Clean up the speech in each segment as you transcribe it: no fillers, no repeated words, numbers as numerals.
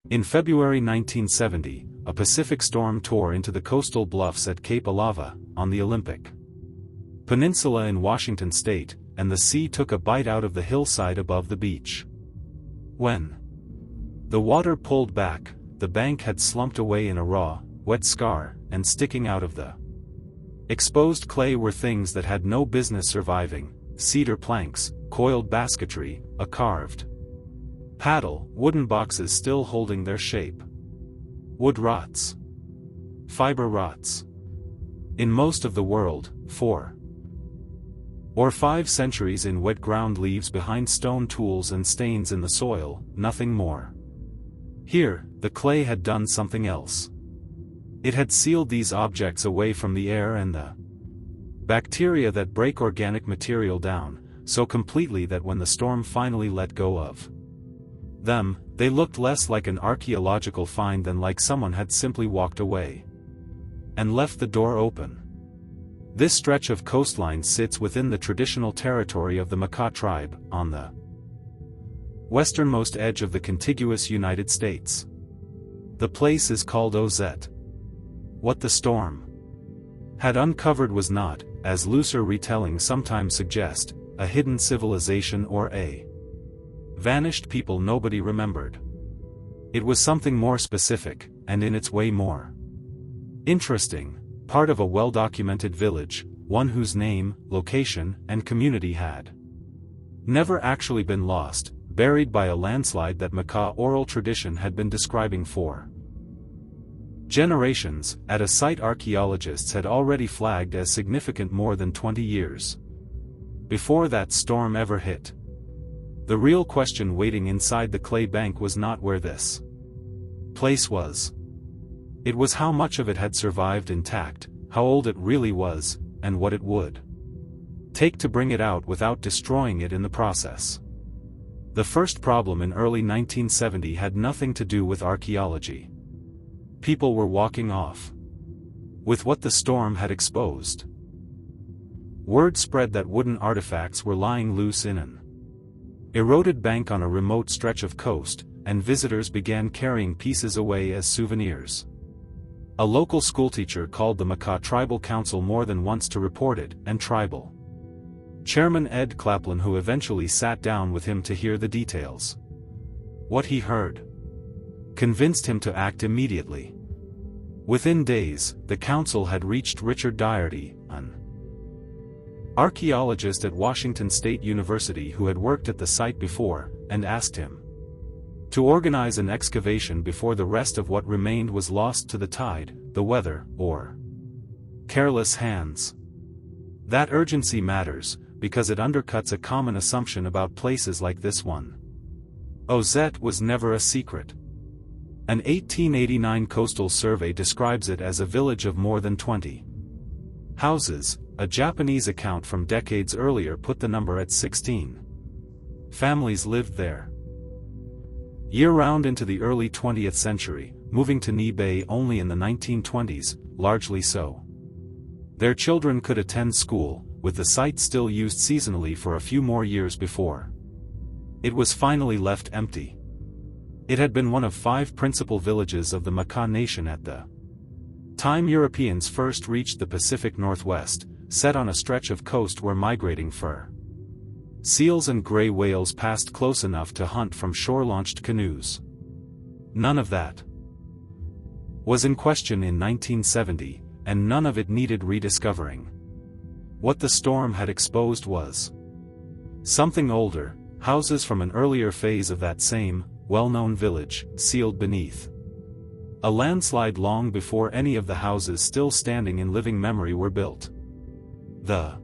In February 1970, a Pacific storm tore into the coastal bluffs at Cape Alava, on the Olympic Peninsula in Washington state, and the sea took a bite out of the hillside above the beach. When the water pulled back, the bank had slumped away in a raw, wet scar, and sticking out of the exposed clay were things that had no business surviving: cedar planks, coiled basketry, a carved paddle, wooden boxes still holding their shape. Wood rots. Fiber rots. In most of the world, 4 or 5 centuries in wet ground leaves behind stone tools and stains in the soil, nothing more. Here, the clay had done something else. It had sealed these objects away from the air and the bacteria that break organic material down, so completely that when the storm finally let go of them, they looked less like an archaeological find than like someone had simply walked away and left the door open. This stretch of coastline sits within the traditional territory of the Makah tribe, on the westernmost edge of the contiguous United States. The place is called Ozette. What the storm had uncovered was not, as looser retellings sometimes suggest, a hidden civilization or a vanished people nobody remembered. It was something more specific, and in its way more interesting, part of a well-documented village, one whose name, location, and community had never actually been lost, buried by a landslide that Makah oral tradition had been describing for generations, at a site archaeologists had already flagged as significant more than 20 years before that storm ever hit. The real question waiting inside the clay bank was not where this place was. It was how much of it had survived intact, how old it really was, and what it would take to bring it out without destroying it in the process. The first problem in early 1970 had nothing to do with archaeology. People were walking off with what the storm had exposed. Word spread that wooden artifacts were lying loose in an eroded bank on a remote stretch of coast, and visitors began carrying pieces away as souvenirs. A local schoolteacher called the Makah Tribal Council more than once to report it, and tribal chairman Ed Claplin, who eventually sat down with him to hear the details. What he heard convinced him to act immediately. Within days, the council had reached Richard Doherty, an archaeologist at Washington State University who had worked at the site before, and asked him to organize an excavation before the rest of what remained was lost to the tide, the weather, or careless hands. That urgency matters, because it undercuts a common assumption about places like this one. Ozette was never a secret. An 1889 coastal survey describes it as a village of more than 20 houses. A Japanese account from decades earlier put the number at 16. Families lived there year-round into the early 20th century, moving to Ni Bay only in the 1920s, largely so their children could attend school, with the site still used seasonally for a few more years before it was finally left empty. It had been one of 5 principal villages of the Makah nation at the time Europeans first reached the Pacific Northwest, set on a stretch of coast where migrating fur seals and gray whales passed close enough to hunt from shore-launched canoes. None of that was in question in 1970, and none of it needed rediscovering. What the storm had exposed was something older, houses from an earlier phase of that same, well-known village, sealed beneath a landslide long before any of the houses still standing in living memory were built. The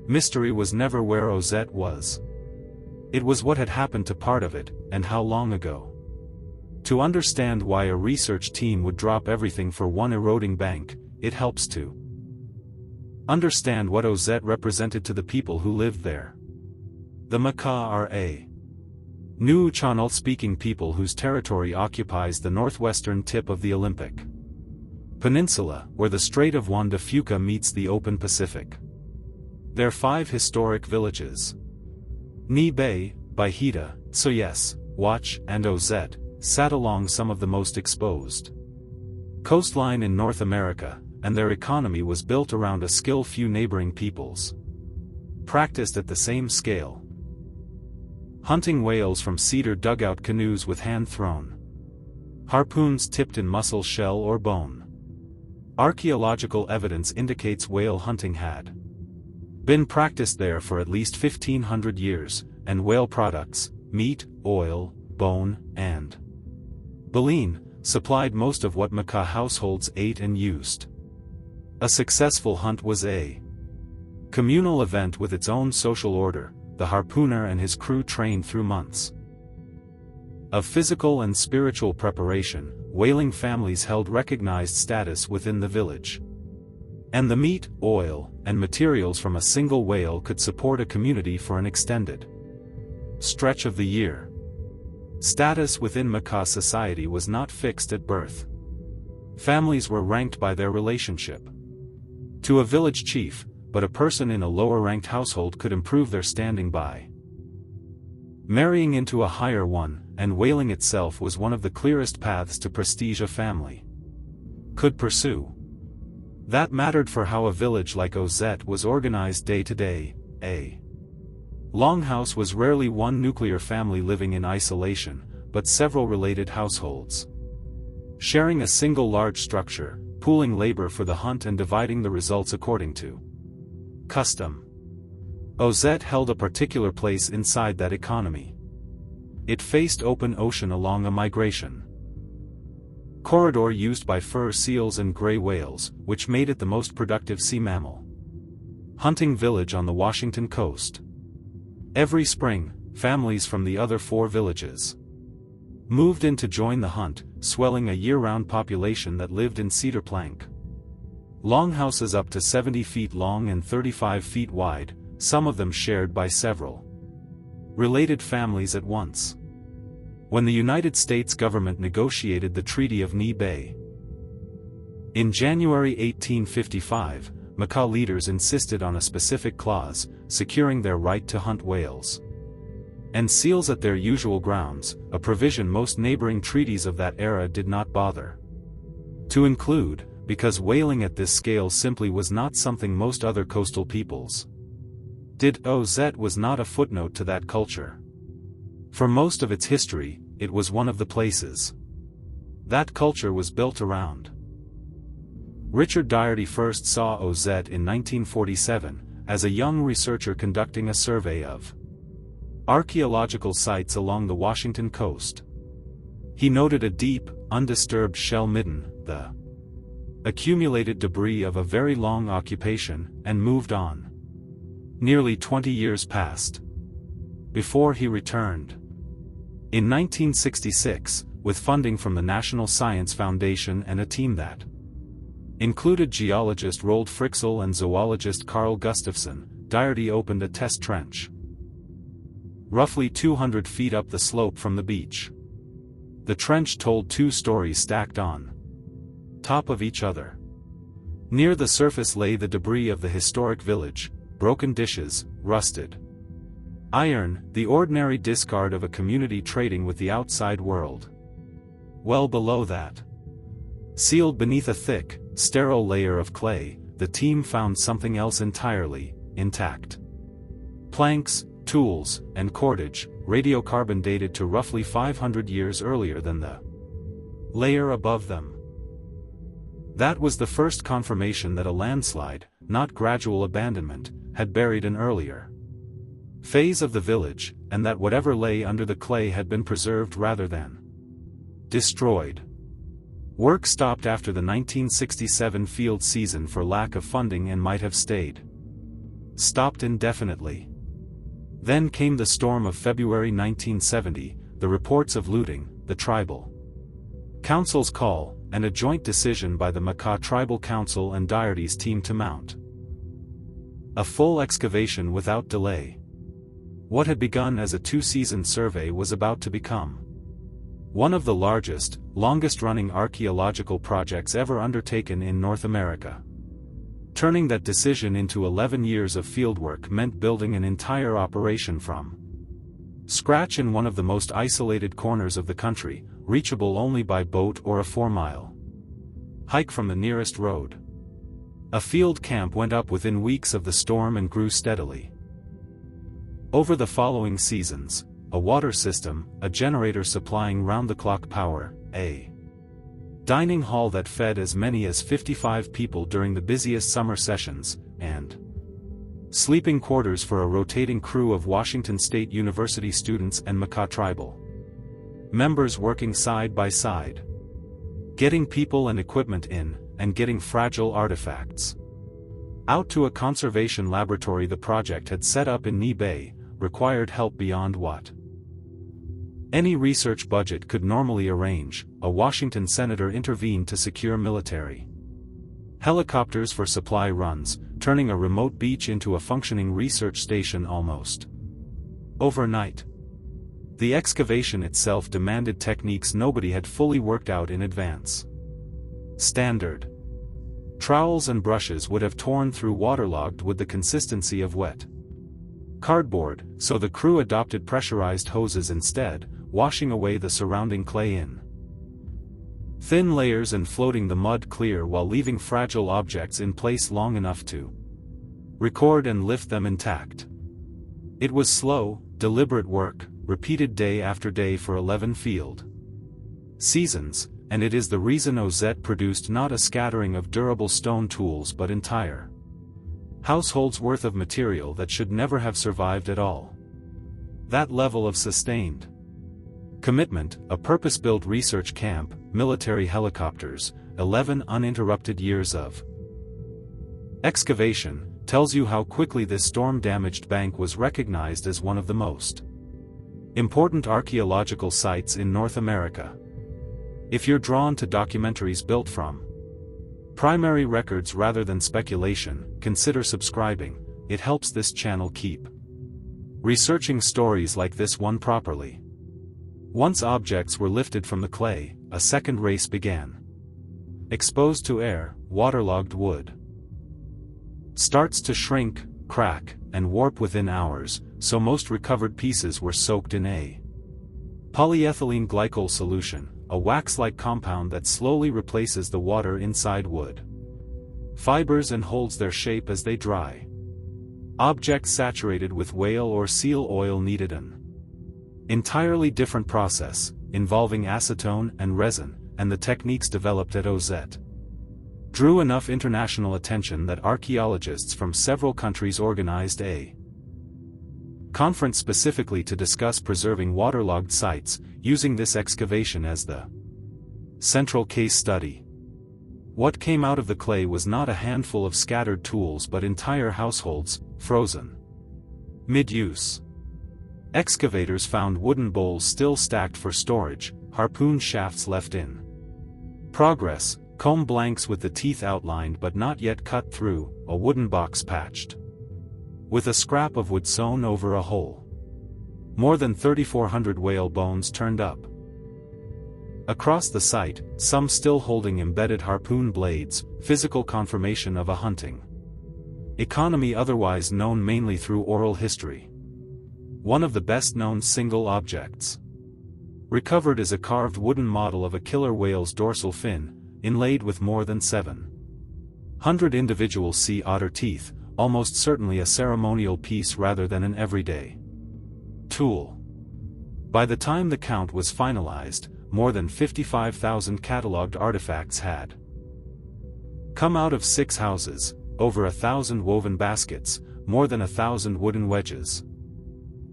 mystery was never where Ozette was. It was what had happened to part of it, and how long ago. To understand why a research team would drop everything for one eroding bank, it helps to understand what Ozette represented to the people who lived there. The Makah are a New Channel-speaking people whose territory occupies the northwestern tip of the Olympic Peninsula, where the Strait of Juan de Fuca meets the open Pacific. There are 5 historic villages: Ni Bay, Baihita, Soyes, Watch, and Ozette, sat along some of the most exposed coastline in North America, and their economy was built around a skill few neighboring peoples practiced at the same scale. Hunting whales from cedar dugout canoes with hand-thrown harpoons tipped in mussel shell or bone. Archaeological evidence indicates whale hunting had been practiced there for at least 1,500 years, and whale products, meat, oil, bone, and baleen, supplied most of what Makah households ate and used. A successful hunt was a communal event with its own social order, the harpooner and his crew trained through months of physical and spiritual preparation. Whaling families held recognized status within the village, and the meat, oil, and materials from a single whale could support a community for an extended stretch of the year. Status within Makah society was not fixed at birth. Families were ranked by their relationship to a village chief, but a person in a lower-ranked household could improve their standing by marrying into a higher one, and whaling itself was one of the clearest paths to prestige a family could pursue. That mattered for how a village like Oz was organized day to day. A longhouse was rarely one nuclear family living in isolation, but several related households sharing a single large structure, pooling labor for the hunt and dividing the results according to custom. Oz held a particular place inside that economy. It faced open ocean along a migration corridor used by fur seals and gray whales, which made it the most productive sea mammal hunting village on the Washington coast. Every spring, families from the other 4 villages moved in to join the hunt, swelling a year-round population that lived in cedar plank longhouses up to 70 feet long and 35 feet wide, some of them shared by several related families at once. When the United States government negotiated the Treaty of Knee Bay in January 1855, Makah leaders insisted on a specific clause, securing their right to hunt whales and seals at their usual grounds, a provision most neighboring treaties of that era did not bother to include, because whaling at this scale simply was not something most other coastal peoples did. Oz was not a footnote to that culture. For most of its history, it was one of the places that culture was built around. Richard Doherty first saw Oz in 1947, as a young researcher conducting a survey of archaeological sites along the Washington coast. He noted a deep, undisturbed shell midden, the accumulated debris of a very long occupation, and moved on. Nearly 20 years passed before he returned. In 1966, with funding from the National Science Foundation and a team that included geologist Roald Fryxell and zoologist Carl Gustafson, Doherty opened a test trench roughly 200 feet up the slope from the beach. The trench told 2 stories stacked on top of each other. Near the surface lay the debris of the historic village, broken dishes, rusted iron, the ordinary discard of a community trading with the outside world. Well below that, sealed beneath a thick, sterile layer of clay, the team found something else entirely intact. Planks, tools, and cordage, radiocarbon dated to roughly 500 years earlier than the layer above them. That was the first confirmation that a landslide, not gradual abandonment, had buried an earlier phase of the village, and that whatever lay under the clay had been preserved rather than destroyed. Work stopped after the 1967 field season for lack of funding and might have stayed stopped indefinitely. Then came the storm of February 1970, the reports of looting, the tribal council's call, and a joint decision by the Makah Tribal Council and Doherty's team to mount a full excavation without delay. What had begun as a 2-season survey was about to become one of the largest, longest-running archaeological projects ever undertaken in North America. Turning that decision into 11 years of fieldwork meant building an entire operation from scratch in one of the most isolated corners of the country, reachable only by boat or a 4-mile hike from the nearest road. A field camp went up within weeks of the storm and grew steadily. Over the following seasons, a water system, a generator supplying round-the-clock power, a dining hall that fed as many as 55 people during the busiest summer sessions, and sleeping quarters for a rotating crew of Washington State University students and Makah tribal members working side by side, getting people and equipment in, and getting fragile artifacts out to a conservation laboratory the project had set up in Knee Bay, required help beyond what any research budget could normally arrange. A Washington senator intervened to secure military helicopters for supply runs, turning a remote beach into a functioning research station almost overnight. The excavation itself demanded techniques nobody had fully worked out in advance. Standard trowels and brushes would have torn through waterlogged with the consistency of wet cardboard, so the crew adopted pressurized hoses instead, washing away the surrounding clay in thin layers and floating the mud clear while leaving fragile objects in place long enough to record and lift them intact. It was slow, deliberate work, repeated day after day for 11 field seasons, and it is the reason OZ produced not a scattering of durable stone tools but entire households worth of material that should never have survived at all. That level of sustained commitment, a purpose-built research camp, military helicopters, 11 uninterrupted years of excavation, tells you how quickly this storm-damaged bank was recognized as one of the most important archaeological sites in North America. If you're drawn to documentaries built from primary records rather than speculation, consider subscribing. It helps this channel keep researching stories like this one properly. Once objects were lifted from the clay, a second race began. Exposed to air, waterlogged wood starts to shrink, crack, and warp within hours, so most recovered pieces were soaked in a polyethylene glycol solution, a wax-like compound that slowly replaces the water inside wood fibers and holds their shape as they dry. Objects saturated with whale or seal oil needed an entirely different process, involving acetone and resin, and the techniques developed at OZ drew enough international attention that archaeologists from several countries organized a conference specifically to discuss preserving waterlogged sites, using this excavation as the central case study. What came out of the clay was not a handful of scattered tools but entire households, frozen mid-use. Excavators found wooden bowls still stacked for storage, harpoon shafts left in progress, comb blanks with the teeth outlined but not yet cut through, a wooden box patched with a scrap of wood sewn over a hole. More than 3,400 whale bones turned up across the site, some still holding embedded harpoon blades, physical confirmation of a hunting economy otherwise known mainly through oral history. One of the best-known single objects recovered is a carved wooden model of a killer whale's dorsal fin, inlaid with more than 700 individual sea otter teeth, almost certainly a ceremonial piece rather than an everyday tool. By the time the count was finalized, more than 55,000 catalogued artifacts had come out of 6 houses, over 1,000 woven baskets, more than 1,000 wooden wedges,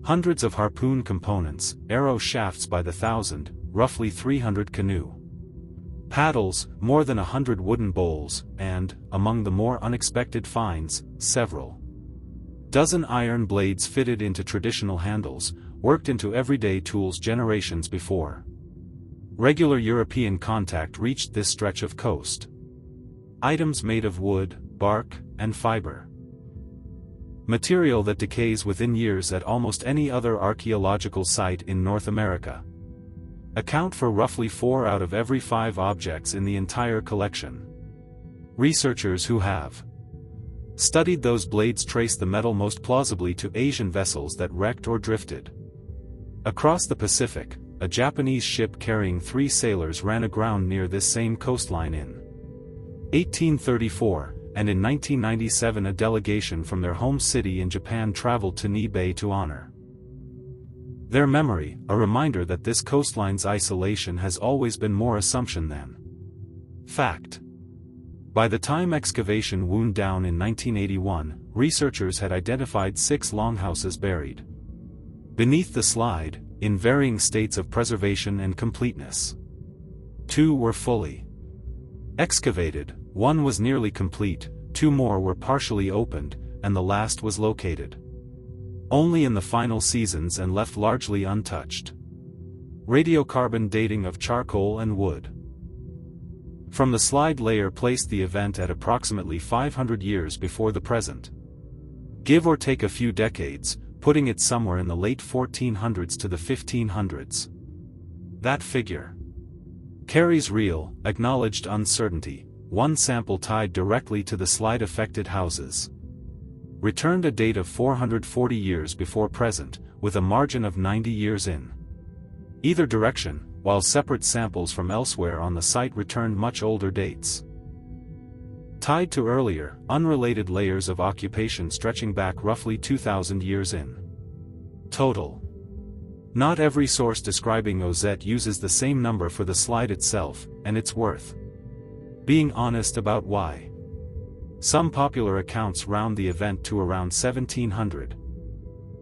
hundreds of harpoon components, arrow shafts by the thousand, roughly 300 canoe paddles, more than 100 wooden bowls, and, among the more unexpected finds, several dozen iron blades fitted into traditional handles, worked into everyday tools generations before regular European contact reached this stretch of coast. Items made of wood, bark, and fiber. Material that decays within years at almost any other archaeological site in North America. Account for roughly 4 out of every 5 objects in the entire collection. Researchers who have studied those blades trace the metal most plausibly to Asian vessels that wrecked or drifted across the Pacific, a Japanese ship carrying 3 sailors ran aground near this same coastline in 1834, and in 1997 a delegation from their home city in Japan traveled to Ni Bay to honor their memory, a reminder that this coastline's isolation has always been more assumption than fact. By the time excavation wound down in 1981, researchers had identified 6 longhouses buried beneath the slide, in varying states of preservation and completeness. 2 were fully excavated, 1 was nearly complete, 2 more were partially opened, and the last was located only in the final seasons and left largely untouched. Radiocarbon dating of charcoal and wood from the slide layer placed the event at approximately 500 years before the present. Give or take a few decades, putting it somewhere in the late 1400s to the 1500s. That figure carries real, acknowledged uncertainty. 1 sample tied directly to the slide-affected houses returned a date of 440 years before present, with a margin of 90 years in either direction, while separate samples from elsewhere on the site returned much older dates. Tied to earlier, unrelated layers of occupation stretching back roughly 2,000 years in total. Not every source describing OZ uses the same number for the slide itself, and it's worth being honest about why. Some popular accounts round the event to around 1700,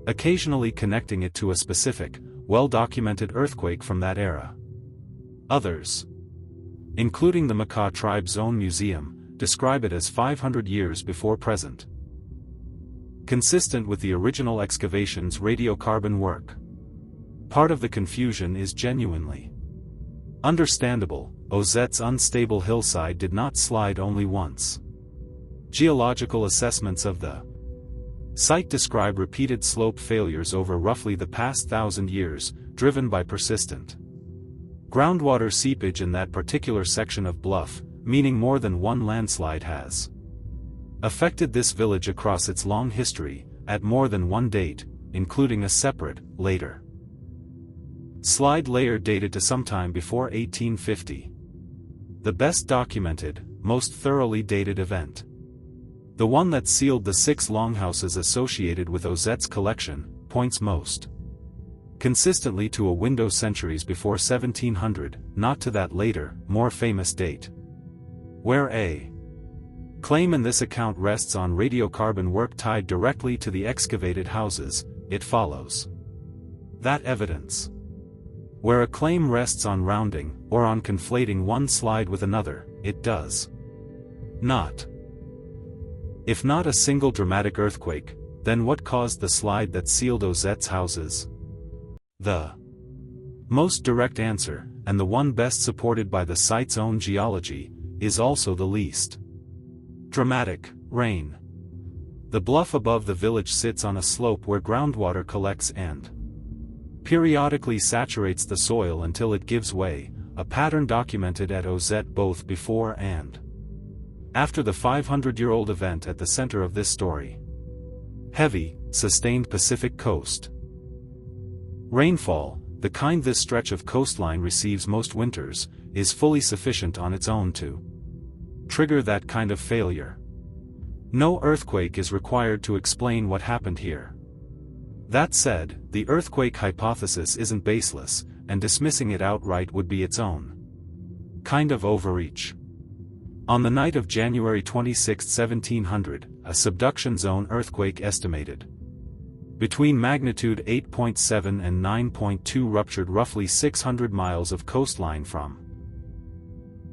occasionally connecting it to a specific, well-documented earthquake from that era. Others, including the Makah tribe's own museum, describe it as 500 years before present. Consistent with the original excavation's radiocarbon work. Part of the confusion is genuinely understandable. OZ's unstable hillside did not slide only once. Geological assessments of the site describe repeated slope failures over roughly the past 1,000 years, driven by persistent groundwater seepage in that particular section of bluff, meaning more than one landslide has affected this village across its long history, at more than one date, including a separate, later slide layer dated to sometime before 1850. The best documented, most thoroughly dated event. The one that sealed the 6 longhouses associated with OZ's collection, points most consistently to a window centuries before 1700, not to that later, more famous date. Where a claim in this account rests on radiocarbon work tied directly to the excavated houses, it follows that evidence. Where a claim rests on rounding, or on conflating one slide with another, it does not. If not a single dramatic earthquake, then what caused the slide that sealed OZ's houses? The most direct answer, and the one best supported by the site's own geology, is also the least dramatic: rain. The bluff above the village sits on a slope where groundwater collects and periodically saturates the soil until it gives way, a pattern documented at OZ both before and after the 500-year-old event at the center of this story. Heavy, sustained Pacific coast rainfall, the kind this stretch of coastline receives most winters, is fully sufficient on its own to trigger that kind of failure. No earthquake is required to explain what happened here. That said, the earthquake hypothesis isn't baseless, and dismissing it outright would be its own kind of overreach. On the night of January 26, 1700, a subduction zone earthquake estimated between magnitude 8.7 and 9.2 ruptured roughly 600 miles of coastline from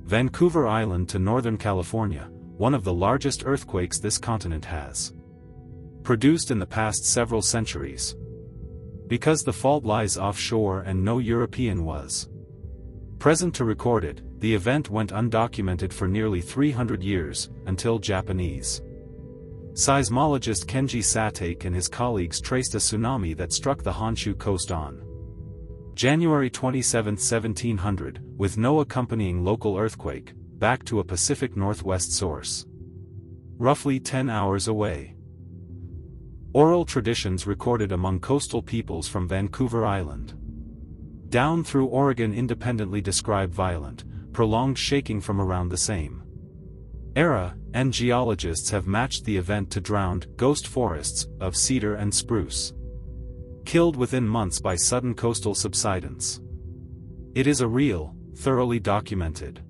Vancouver Island to Northern California, one of the largest earthquakes this continent has produced in the past several centuries. Because the fault lies offshore and no European was present to record it, the event went undocumented for nearly 300 years, until Japanese seismologist Kenji Satake and his colleagues traced a tsunami that struck the Honshu coast on January 27, 1700, with no accompanying local earthquake, back to a Pacific Northwest source roughly 10 hours away. Oral traditions recorded among coastal peoples from Vancouver Island Down through Oregon independently describe violent, prolonged shaking from around the same era, and geologists have matched the event to drowned, ghost forests of cedar and spruce, killed within months by sudden coastal subsidence. It is a real, thoroughly documented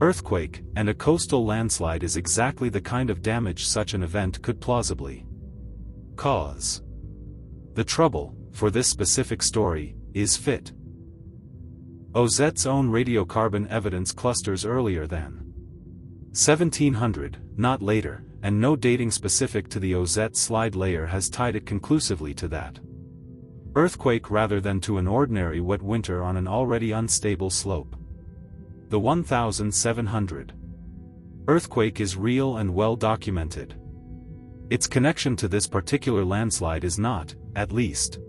earthquake, and a coastal landslide is exactly the kind of damage such an event could plausibly cause. The trouble, for this specific story, is fit. OZET's own radiocarbon evidence clusters earlier than 1700, not later, and no dating specific to the OZET slide layer has tied it conclusively to that earthquake rather than to an ordinary wet winter on an already unstable slope. The 1700 earthquake is real and well documented. Its connection to this particular landslide is not, at least,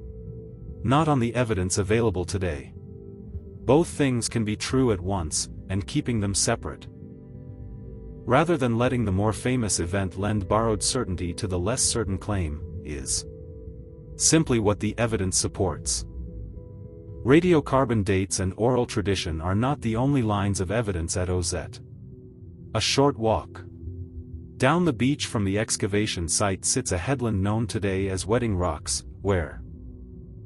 not on the evidence available today. Both things can be true at once, and keeping them separate, rather than letting the more famous event lend borrowed certainty to the less certain claim, is simply what the evidence supports. Radiocarbon dates and oral tradition are not the only lines of evidence at OZET. A short walk down the beach from the excavation site sits a headland known today as Wedding Rocks, where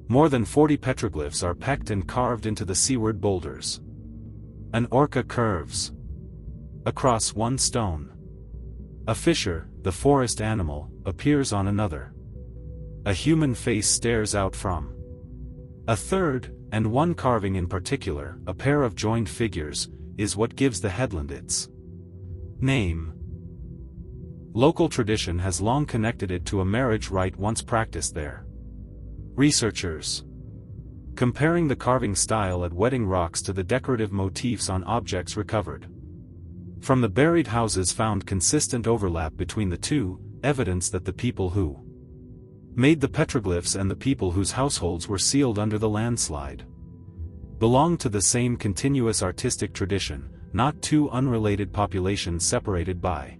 more than 40 petroglyphs are pecked and carved into the seaward boulders. An orca curves across one stone. A fisher, the forest animal, appears on another. A human face stares out from a third, and one carving in particular, a pair of joined figures, is what gives the headland its name. Local tradition has long connected it to a marriage rite once practiced there. Researchers comparing the carving style at Wedding Rocks to the decorative motifs on objects recovered from the buried houses found consistent overlap between the two, evidence that the people who made the petroglyphs and the people whose households were sealed under the landslide belonged to the same continuous artistic tradition, not two unrelated populations separated by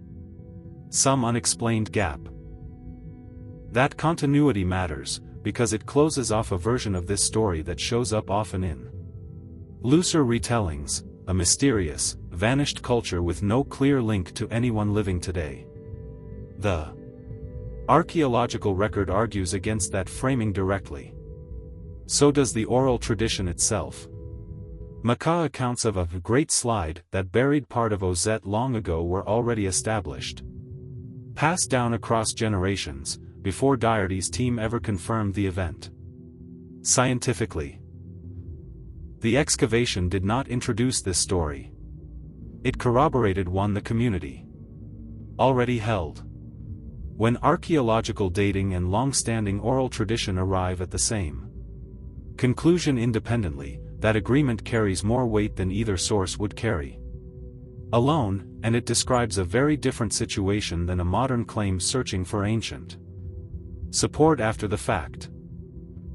some unexplained gap. That continuity matters, because it closes off a version of this story that shows up often in looser retellings, a mysterious, vanished culture with no clear link to anyone living today. The archaeological record argues against that framing directly. So does the oral tradition itself. Makah accounts of a great slide that buried part of OZET long ago were already established, passed down across generations, before Doherty's team ever confirmed the event. Scientifically, the excavation did not introduce this story. It corroborated one the community already held. When archaeological dating and long-standing oral tradition arrive at the same conclusion independently, that agreement carries more weight than either source would carry alone, and it describes a very different situation than a modern claim searching for ancient support after the fact.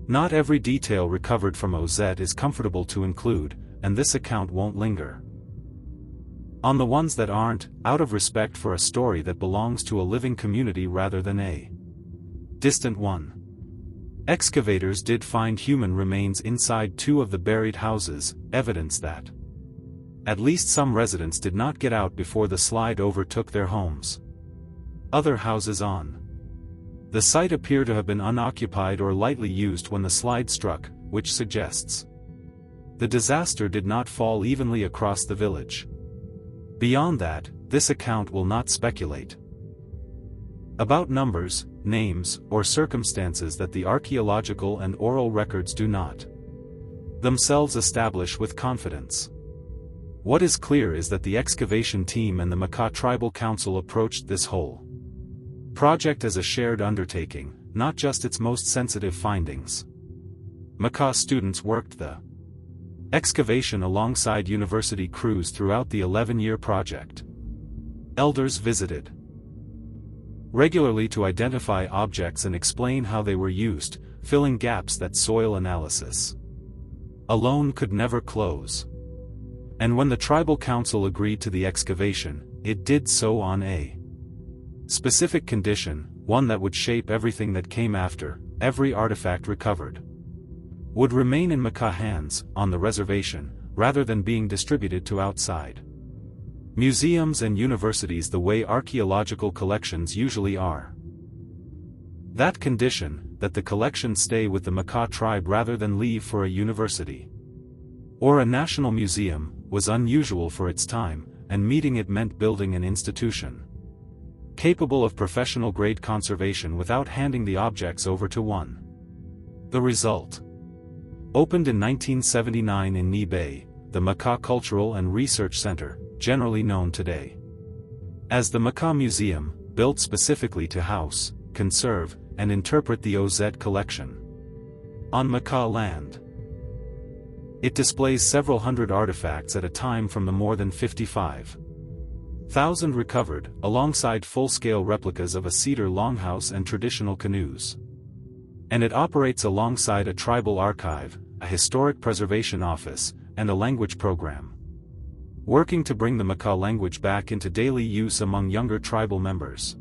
Not every detail recovered from OZET is comfortable to include, and this account won't linger on the ones that aren't, out of respect for a story that belongs to a living community rather than a distant one. Excavators did find human remains inside two of the buried houses, evidence that at least some residents did not get out before the slide overtook their homes. Other houses on the site appear to have been unoccupied or lightly used when the slide struck, which suggests the disaster did not fall evenly across the village. Beyond that, this account will not speculate about numbers, names, or circumstances that the archaeological and oral records do not themselves establish with confidence. What is clear is that the excavation team and the Makah Tribal Council approached this whole project as a shared undertaking, not just its most sensitive findings. Makah students worked the excavation alongside university crews throughout the 11-year project. Elders visited regularly to identify objects and explain how they were used, filling gaps that soil analysis alone could never close. And when the tribal council agreed to the excavation, it did so on a specific condition, one that would shape everything that came after, every artifact recovered would remain in Makah hands, on the reservation, rather than being distributed to outside museums and universities the way archaeological collections usually are. That condition, that the collection stay with the Makah tribe rather than leave for a university or a national museum, was unusual for its time, and meeting it meant building an institution capable of professional-grade conservation without handing the objects over to one. The result. Opened in 1979 in Nibay, the Makah Cultural and Research Center, generally known today as the Makah Museum, built specifically to house, conserve, and interpret the OZ collection on Makah land. It displays several hundred artifacts at a time from the more than 55,000 recovered, alongside full-scale replicas of a cedar longhouse and traditional canoes. And it operates alongside a tribal archive, a historic preservation office, and a language program, working to bring the Makah language back into daily use among younger tribal members.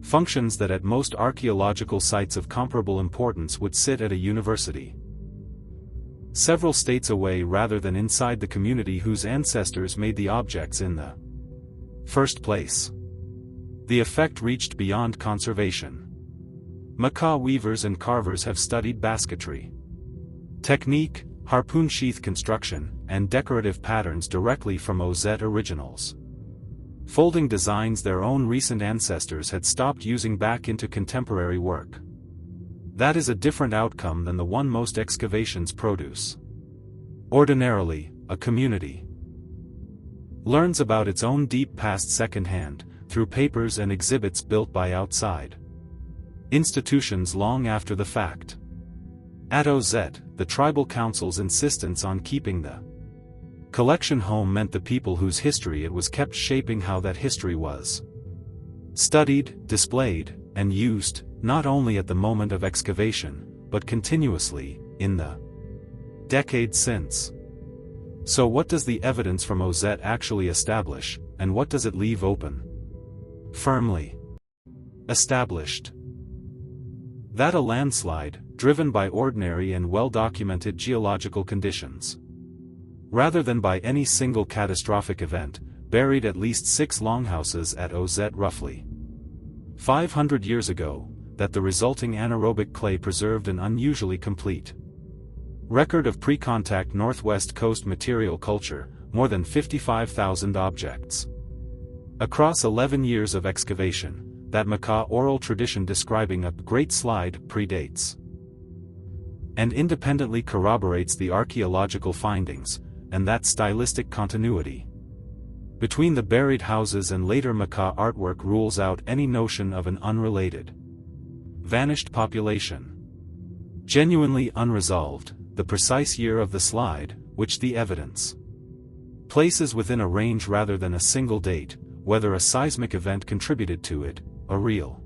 Functions that at most archaeological sites of comparable importance would sit at a university several states away rather than inside the community whose ancestors made the objects in the first place. The effect reached beyond conservation. Makah weavers and carvers have studied basketry technique, harpoon sheath construction, and decorative patterns directly from OZ originals. Folding designs their own recent ancestors had stopped using back into contemporary work. That is a different outcome than the one most excavations produce. Ordinarily, a community learns about its own deep past secondhand, through papers and exhibits built by outside institutions long after the fact. At OZ, the tribal council's insistence on keeping the collection home meant the people whose history it was kept shaping how that history was studied, displayed, and used, not only at the moment of excavation, but continuously, in the decades since. So what does the evidence from OZ actually establish, and what does it leave open? Firmly established that a landslide, driven by ordinary and well-documented geological conditions, rather than by any single catastrophic event, buried at least 6 longhouses at OZ roughly 500 years ago, that the resulting anaerobic clay preserved an unusually complete record of pre-contact northwest coast material culture, more than 55,000 objects. Across 11 years of excavation, that Makah oral tradition describing a Great Slide predates and independently corroborates the archaeological findings, and that stylistic continuity between the buried houses and later Makah artwork rules out any notion of an unrelated, vanished population. Genuinely unresolved, the precise year of the slide, which the evidence places within a range rather than a single date, whether a seismic event contributed to it, a real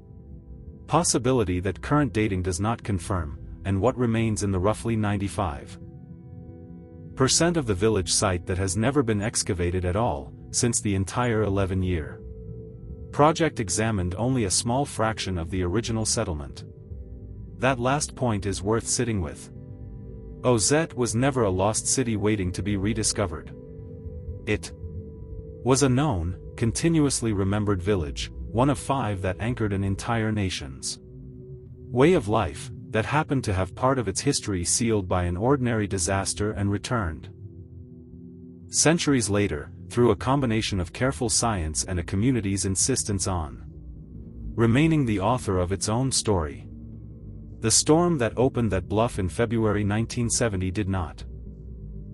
possibility that current dating does not confirm, and what remains in the roughly 95% of the village site that has never been excavated at all, since the entire 11-year project examined only a small fraction of the original settlement. That last point is worth sitting with. OZ was never a lost city waiting to be rediscovered. It was a known, continuously remembered village, one of 5 that anchored an entire nation's way of life, that happened to have part of its history sealed by an ordinary disaster and returned centuries later, through a combination of careful science and a community's insistence on remaining the author of its own story. The storm that opened that bluff in February 1970 did not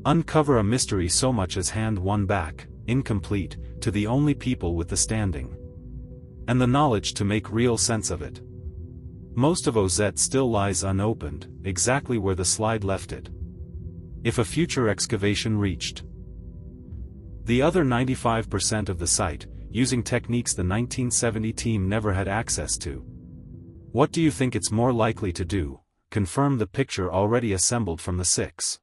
uncover a mystery so much as hand one back, incomplete, to the only people with the standing and the knowledge to make real sense of it. Most of OZ still lies unopened, exactly where the slide left it. If a future excavation reached the other 95% of the site, using techniques the 1970 team never had access to, what do you think it's more likely to do? Confirm the picture already assembled from the 6